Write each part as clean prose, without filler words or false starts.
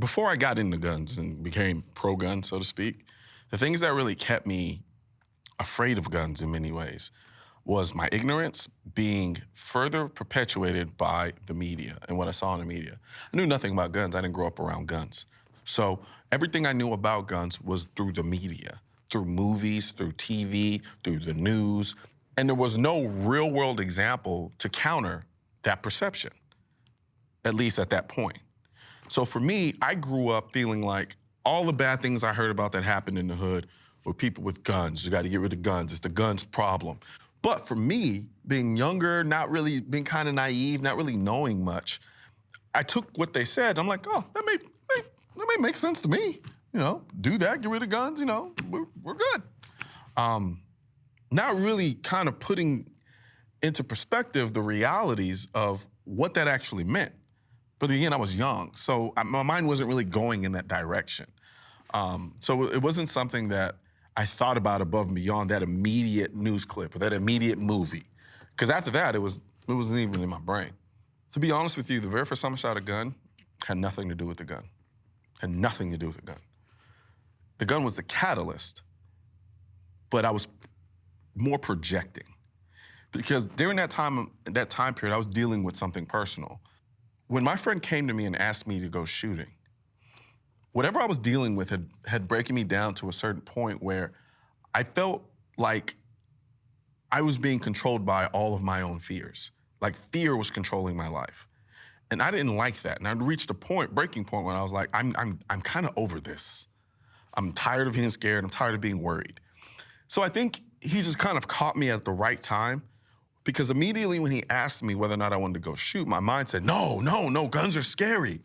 before I got into guns and became pro-gun, so to speak, the things that really kept me afraid of guns in many ways was my ignorance being further perpetuated by the media and what I saw in the media. I knew nothing about guns. I didn't grow up around guns. So everything I knew about guns was through the media, through movies, through TV, through the news. And there was no real world example to counter that perception, at least at that point. So for me, I grew up feeling like all the bad things I heard about that happened in the hood were people with guns. You got to get rid of guns. It's the guns problem. But for me, being younger, not really being kind of naive, not really knowing much, I took what they said. I'm like, oh, that may make sense to me. You know, do that, get rid of guns. You know, we're good. Not really kind of putting into perspective the realities of what that actually meant. But again, I was young, so my mind wasn't really going in that direction. So it wasn't something that I thought about above and beyond that immediate news clip or that immediate movie. Because after that, it wasn't even in my brain. To be honest with you, the very first time I shot a gun had nothing to do with the gun. Had nothing to do with the gun. The gun was the catalyst, but I was more projecting. Because during that time period, I was dealing with something personal. When my friend came to me and asked me to go shooting, whatever I was dealing with had breaking me down to a certain point where I felt like I was being controlled by all of my own fears. Like fear was controlling my life. And I didn't like that. And I reached a breaking point when I was like, I'm kind of over this. I'm tired of being scared. I'm tired of being worried. So I think he just kind of caught me at the right time, because immediately when he asked me whether or not I wanted to go shoot, my mind said, no, guns are scary.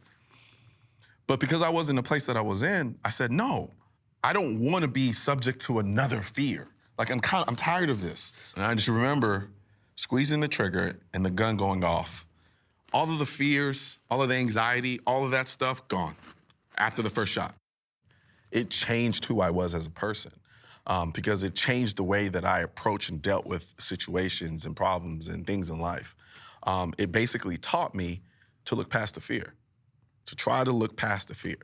But because I was in the place that I was in, I said, no, I don't want to be subject to another fear. Like, I'm tired of this. And I just remember squeezing the trigger and the gun going off. All of the fears, all of the anxiety, all of that stuff, gone after the first shot. It changed who I was as a person, because it changed the way that I approached and dealt with situations and problems and things in life. It basically taught me to look past the fear, to try to look past the fear.